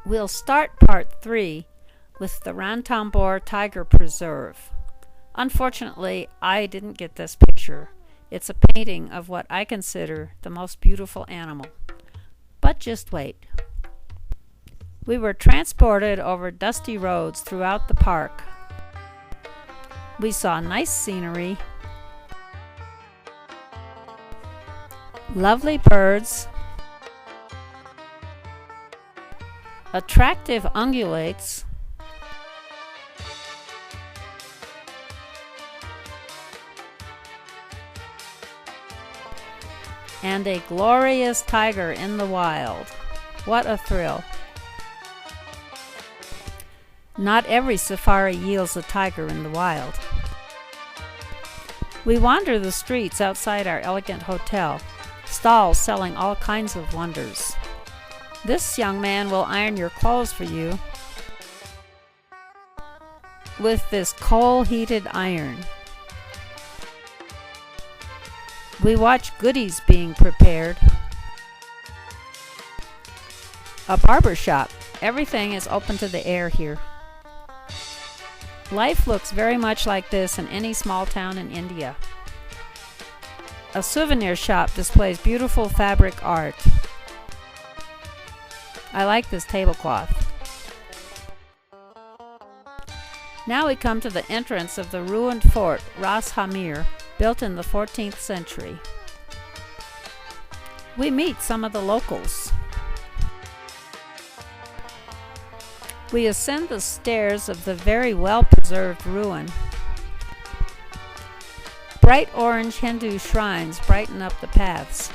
We'll start part 3 with the Ranthambore Tiger Preserve. Unfortunately, I didn't get this picture. It's a painting of what I consider the most beautiful animal. But just wait. We were transported over dusty roads throughout the park. We saw nice scenery, lovely birds, attractive ungulates, and a glorious tiger in the wild. What a thrill. Not every safari yields a tiger in the wild. We wander the streets outside our elegant hotel, stalls selling all kinds of wonders. This young man will iron your clothes for you with this coal-heated iron. We watch goodies being prepared. A barber shop. Everything is open to the air here. Life looks very much like this in any small town in India. A souvenir shop displays beautiful fabric art. I like this tablecloth. Now we come to the entrance of the ruined fort Ras Hamir, built in the 14th century. We meet some of the locals. We ascend the stairs of the very well-preserved ruin. Bright orange Hindu shrines brighten up the paths.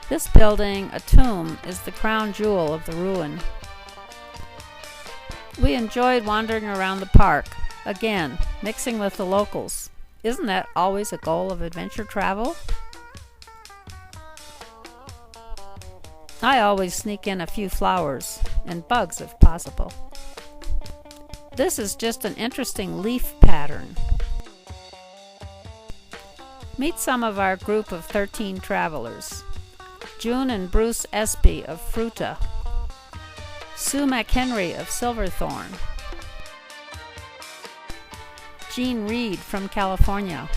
This building, a tomb, is the crown jewel of the ruin. We enjoyed wandering around the park, again, mixing with the locals. Isn't that always a goal of adventure travel? I always sneak in a few flowers, and bugs if possible. This is just an interesting leaf pattern. Meet some of our group of 13 travelers. June and Bruce Espy of Fruta, Sue McHenry of Silverthorne, Jean Reed from California,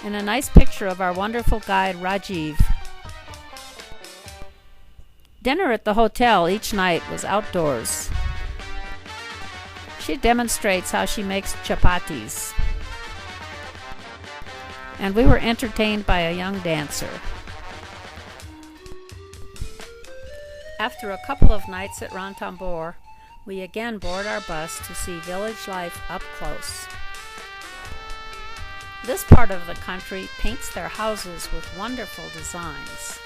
and a nice picture of our wonderful guide Rajiv. Dinner at the hotel each night was outdoors. She demonstrates how she makes chapatis. And we were entertained by a young dancer. After a couple of nights at Ranthambore, we again board our bus to see village life up close. This part of the country paints their houses with wonderful designs.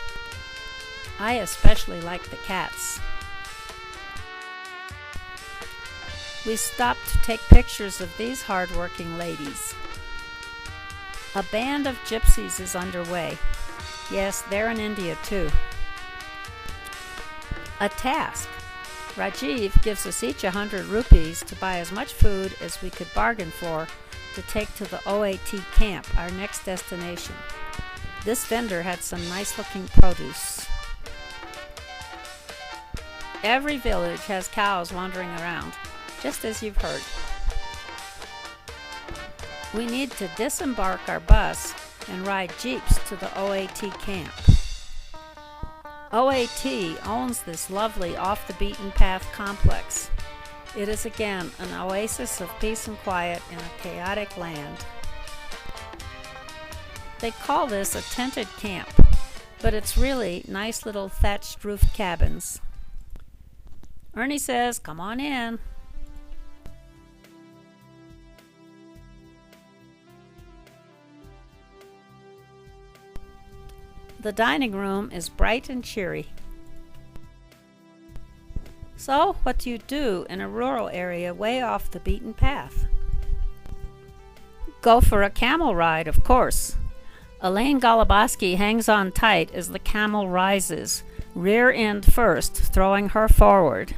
I especially like the cats. We stopped to take pictures of these hard-working ladies. A band of gypsies is underway. Yes, they're in India too. A task. Rajiv gives us each 100 rupees to buy as much food as we could bargain for to take to the OAT camp, our next destination. This vendor had some nice looking produce. Every village has cows wandering around, just as you've heard. We need to disembark our bus and ride jeeps to the OAT camp. OAT owns this lovely off-the-beaten-path complex. It is again an oasis of peace and quiet in a chaotic land. They call this a tented camp, but it's really nice little thatched roofed cabins. Ernie says, "Come on in." The dining room is bright and cheery. So, what do you do in a rural area way off the beaten path? Go for a camel ride, of course. Elaine Goluboski hangs on tight as the camel rises, rear end first, throwing her forward.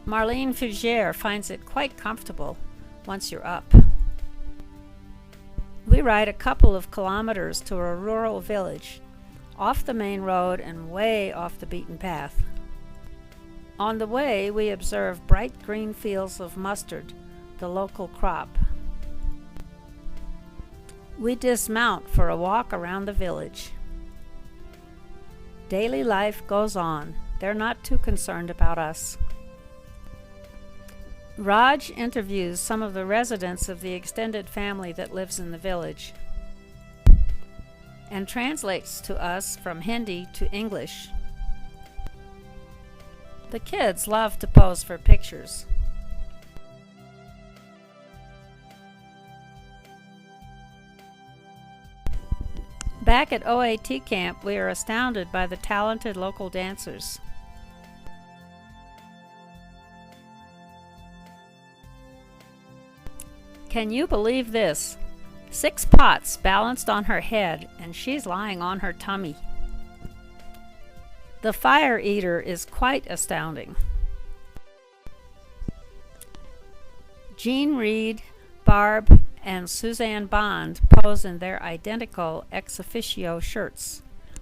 Marlene Fougere finds it quite comfortable once you're up. We ride a couple of kilometers to a rural village, off the main road and way off the beaten path. On the way, we observe bright green fields of mustard, the local crop. We dismount for a walk around the village. Daily life goes on. They're not too concerned about us. Raj interviews some of the residents of the extended family that lives in the village and translates to us from Hindi to English. The kids love to pose for pictures. Back at OAT camp, we are astounded by the talented local dancers. Can you believe this? 6 pots balanced on her head, and she's lying on her tummy. The fire eater is quite astounding. Jean Reed, Barb, and Suzanne Bond pose in their identical ex officio shirts.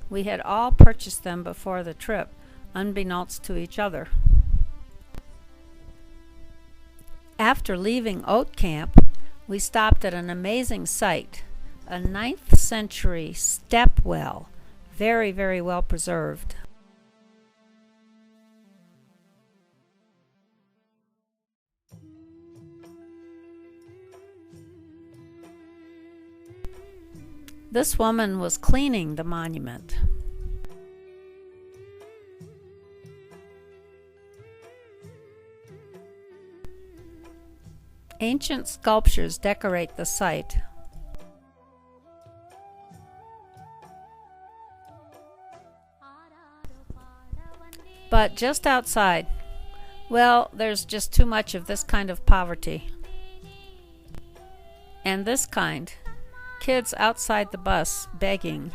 We had all purchased them before the trip, unbeknownst to each other. After leaving Oat Camp, we stopped at an amazing site, a 9th century step well, very, very well preserved. This woman was cleaning the monument. Ancient sculptures decorate the site. But just outside, well, there's just too much of this kind of poverty. And this kind. Kids outside the bus begging.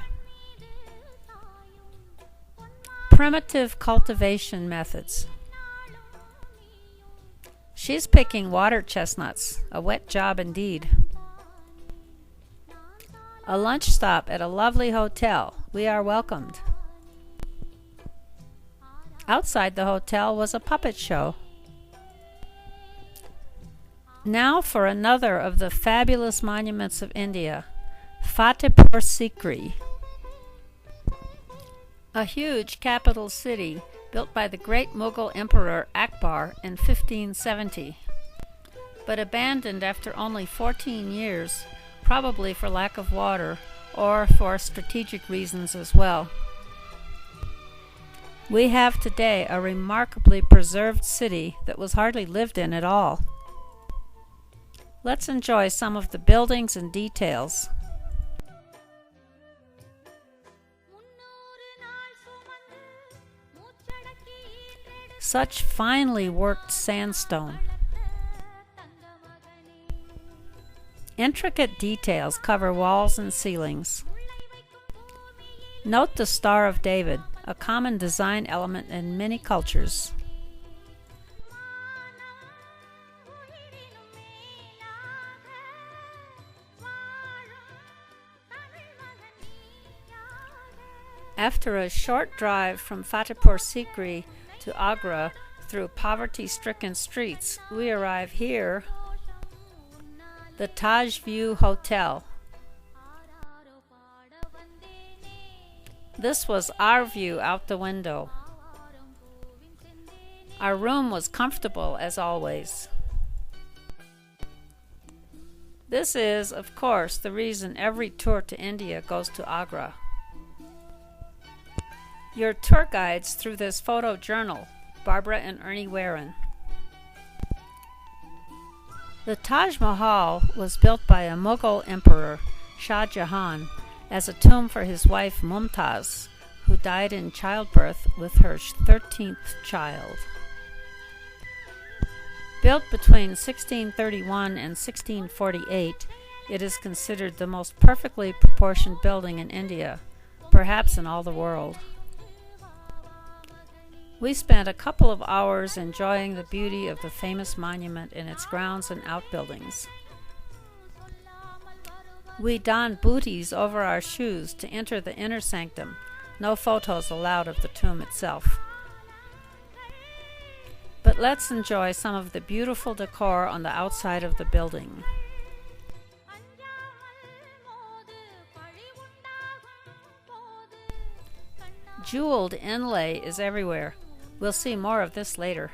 Primitive cultivation methods. She's picking water chestnuts, a wet job indeed. A lunch stop at a lovely hotel. We are welcomed. Outside the hotel was a puppet show. Now for another of the fabulous monuments of India. Fatehpur Sikri, a huge capital city built by the great Mughal Emperor Akbar in 1570, but abandoned after only 14 years, probably for lack of water or for strategic reasons as well. We have today a remarkably preserved city that was hardly lived in at all. Let's enjoy some of the buildings and details. Such finely worked sandstone. Intricate details cover walls and ceilings. Note the Star of David, a common design element in many cultures. After a short drive from Fatehpur Sikri to Agra through poverty-stricken streets, we arrive here, the Taj View Hotel. This was our view out the window. Our room was comfortable as always. This is, of course, the reason every tour to India goes to Agra. Your tour guides through this photo journal, Barbara and Ernie Warren. The Taj Mahal was built by a Mughal emperor, Shah Jahan, as a tomb for his wife Mumtaz, who died in childbirth with her 13th child. Built between 1631 and 1648, it is considered the most perfectly proportioned building in India, perhaps in all the world. We spent a couple of hours enjoying the beauty of the famous monument in its grounds and outbuildings. We don booties over our shoes to enter the inner sanctum. No photos allowed of the tomb itself. But let's enjoy some of the beautiful decor on the outside of the building. Jeweled inlay is everywhere. We'll see more of this later.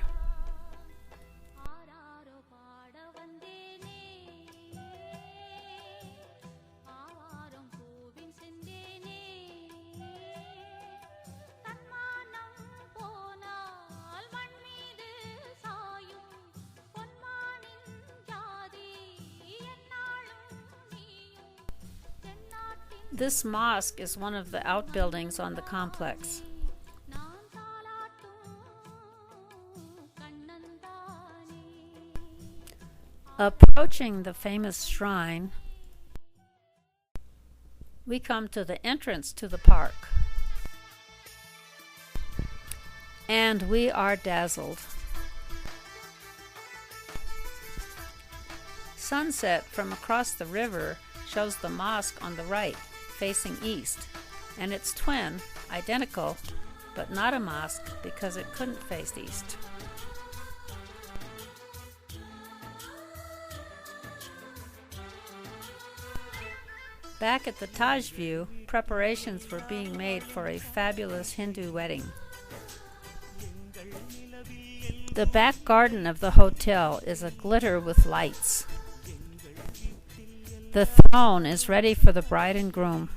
This mosque is one of the outbuildings on the complex. Approaching the famous shrine, we come to the entrance to the park. And we are dazzled. Sunset from across the river shows the mosque on the right, facing east, and its twin, identical, but not a mosque because it couldn't face east. Back at the Taj view, preparations were being made for a fabulous Hindu wedding. The back garden of the hotel is aglitter with lights. The throne is ready for the bride and groom.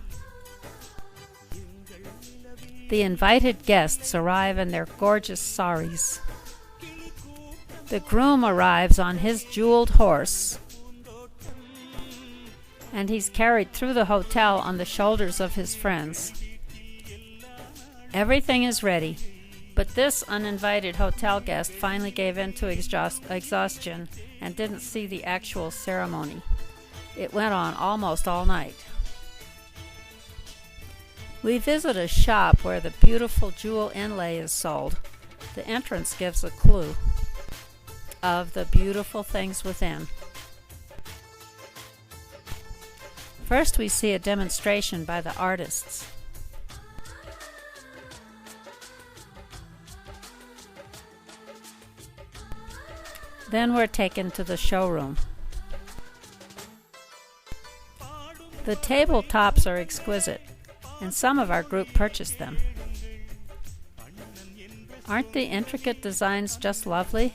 The invited guests arrive in their gorgeous saris. The groom arrives on his jeweled horse, and he's carried through the hotel on the shoulders of his friends. Everything is ready, but this uninvited hotel guest finally gave in to exhaustion and didn't see the actual ceremony. It went on almost all night. We visit a shop where the beautiful jewel inlay is sold. The entrance gives a clue of the beautiful things within. First, we see a demonstration by the artists. Then we're taken to the showroom. The tabletops are exquisite, and some of our group purchased them. Aren't the intricate designs just lovely?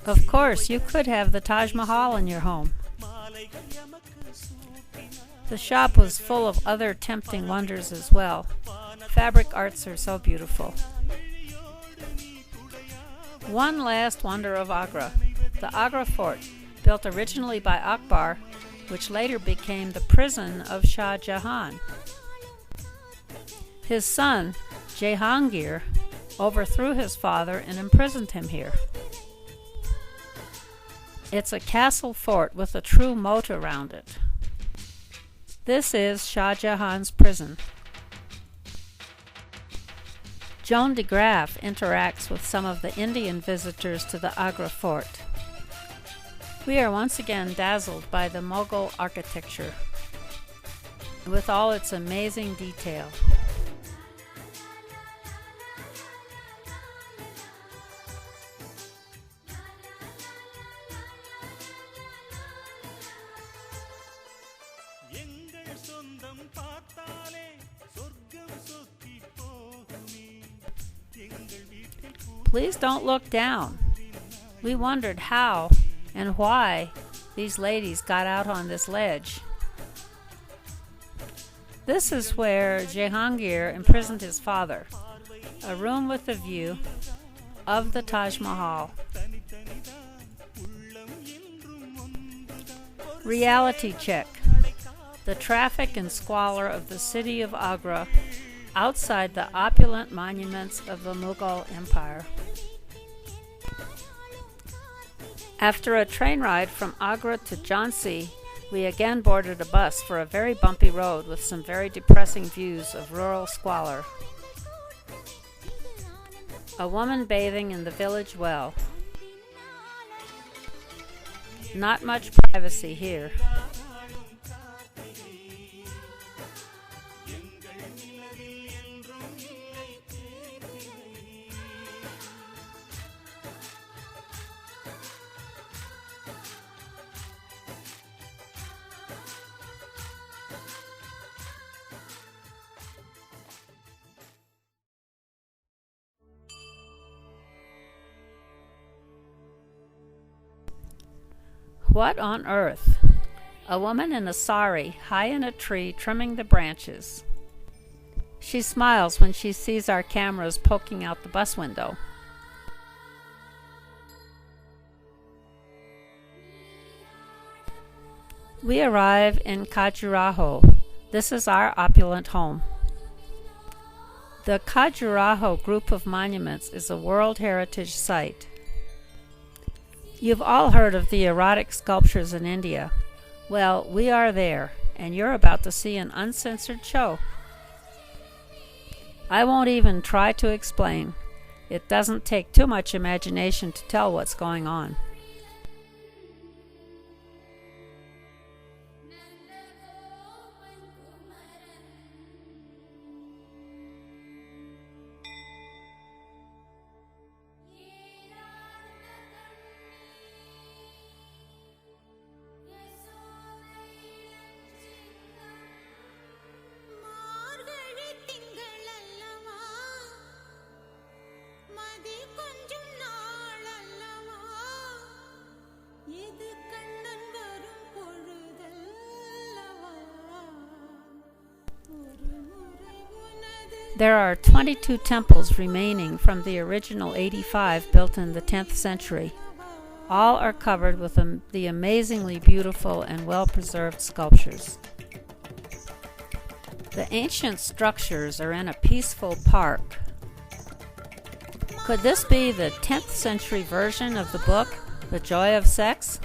Of course, you could have the Taj Mahal in your home. The shop was full of other tempting wonders as well. Fabric arts are so beautiful. One last wonder of Agra, the Agra Fort, built originally by Akbar, which later became the prison of Shah Jahan. His son, Jehangir, overthrew his father and imprisoned him here. It's a castle fort with a true moat around it. This is Shah Jahan's prison. Joan de Graaf interacts with some of the Indian visitors to the Agra fort. We are once again dazzled by the Mughal architecture, with all its amazing detail. Please don't look down. We wondered how and why these ladies got out on this ledge. This is where Jehangir imprisoned his father, a room with a view of the Taj Mahal. Reality check. The traffic and squalor of the city of Agra outside the opulent monuments of the Mughal Empire. After a train ride from Agra to Jhansi, we again boarded a bus for a very bumpy road with some very depressing views of rural squalor. A woman bathing in the village well. Not much privacy here. What on earth? A woman in a sari, high in a tree, trimming the branches. She smiles when she sees our cameras poking out the bus window. We arrive in Khajuraho. This is our opulent home. The Khajuraho group of monuments is a World Heritage Site. You've all heard of the erotic sculptures in India. Well, we are there, and you're about to see an uncensored show. I won't even try to explain. It doesn't take too much imagination to tell what's going on. There are 22 temples remaining from the original 85 built in the 10th century. All are covered with the amazingly beautiful and well-preserved sculptures. The ancient structures are in a peaceful park. Could this be the 10th century version of the book, The Joy of Sex?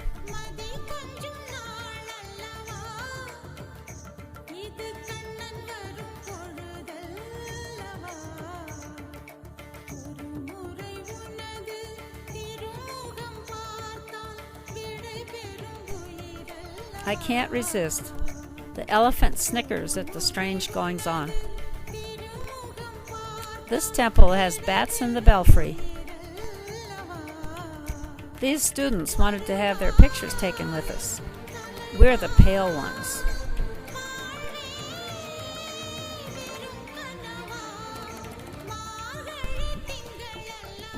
I can't resist. The elephant snickers at the strange goings-on. This temple has bats in the belfry. These students wanted to have their pictures taken with us. We're the pale ones.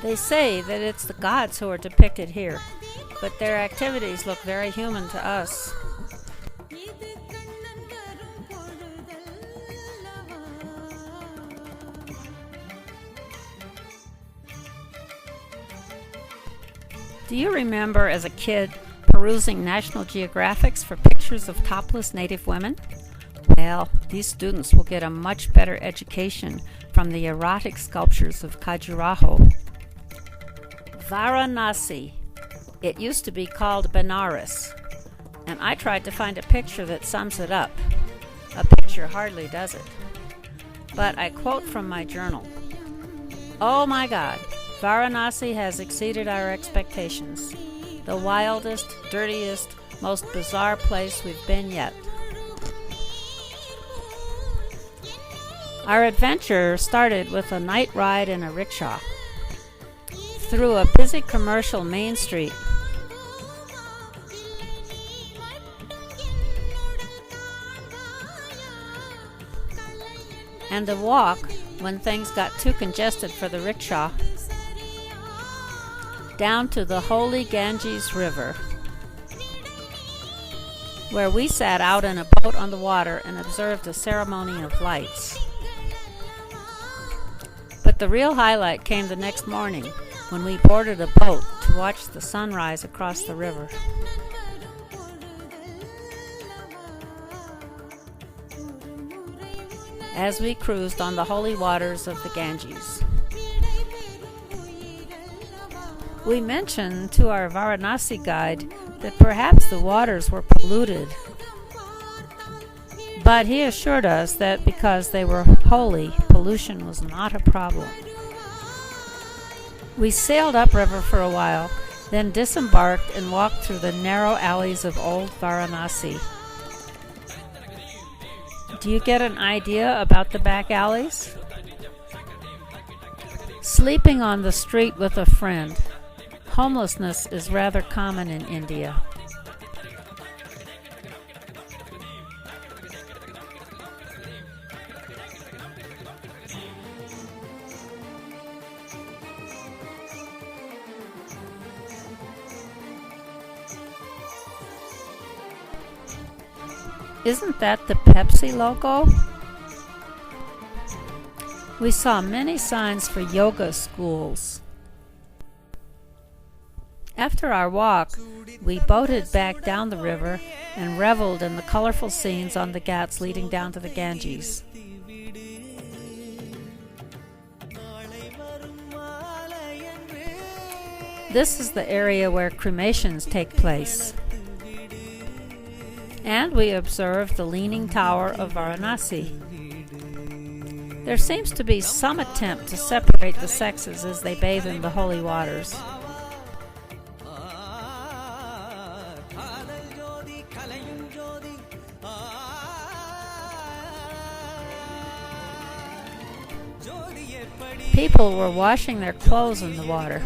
They say that it's the gods who are depicted here, but their activities look very human to us. Do you remember as a kid perusing National Geographics for pictures of topless native women? Well, these students will get a much better education from the erotic sculptures of Khajuraho. Varanasi. It used to be called Benares, and I tried to find a picture that sums it up. A picture hardly does it. But I quote from my journal. Oh my God, Varanasi has exceeded our expectations. The wildest, dirtiest, most bizarre place we've been yet. Our adventure started with a night ride in a rickshaw through a busy commercial main street. And a walk when things got too congested for the rickshaw down to the holy Ganges River, where we sat out in a boat on the water and observed a ceremony of lights. But the real highlight came the next morning when we boarded a boat to watch the sunrise across the river. As we cruised on the holy waters of the Ganges. We mentioned to our Varanasi guide that perhaps the waters were polluted, but he assured us that because they were holy, pollution was not a problem. We sailed upriver for a while, then disembarked and walked through the narrow alleys of old Varanasi. Do you get an idea about the back alleys? Sleeping on the street with a friend. Homelessness is rather common in India. Isn't that the Pepsi logo? We saw many signs for yoga schools. After our walk, we boated back down the river and reveled in the colorful scenes on the ghats leading down to the Ganges. This is the area where cremations take place. And we observed the Leaning Tower of Varanasi. There seems to be some attempt to separate the sexes as they bathe in the holy waters. People were washing their clothes in the water.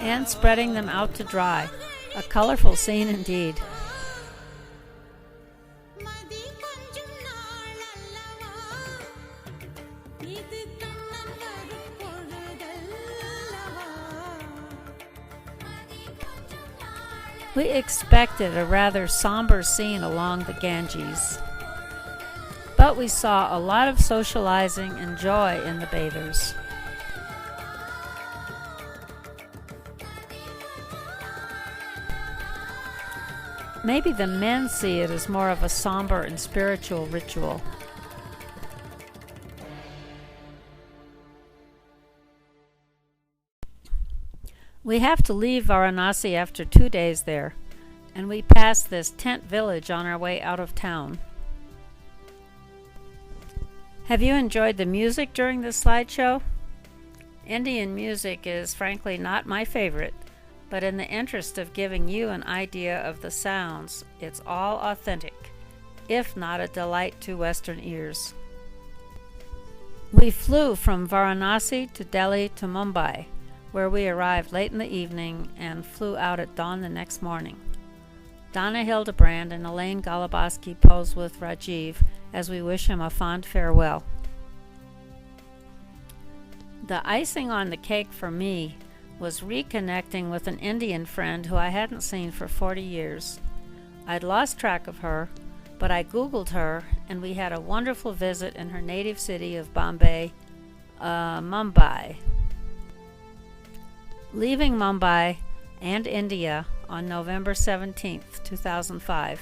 And spreading them out to dry. A colorful scene indeed. We expected a rather somber scene along the Ganges, but we saw a lot of socializing and joy in the bathers. Maybe the men see it as more of a somber and spiritual ritual. We have to leave Varanasi after 2 days there, and we pass this tent village on our way out of town. Have you enjoyed the music during this slideshow? Indian music is frankly not my favorite, but in the interest of giving you an idea of the sounds, it's all authentic, if not a delight to Western ears. We flew from Varanasi to Delhi to Mumbai, where we arrived late in the evening and flew out at dawn the next morning. Donna Hildebrand and Elaine Goluboski pose with Rajiv as we wish him a fond farewell. The icing on the cake for me was reconnecting with an Indian friend who I hadn't seen for 40 years. I'd lost track of her, but I Googled her and we had a wonderful visit in her native city of Mumbai. Leaving Mumbai and India on November 17th, 2005.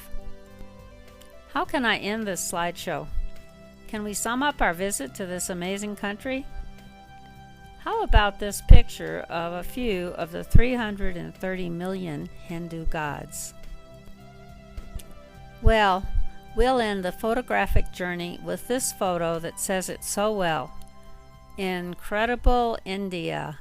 How can I end this slideshow? Can we sum up our visit to this amazing country? How about this picture of a few of the 330 million Hindu gods? Well, we'll end the photographic journey with this photo that says it so well. Incredible India.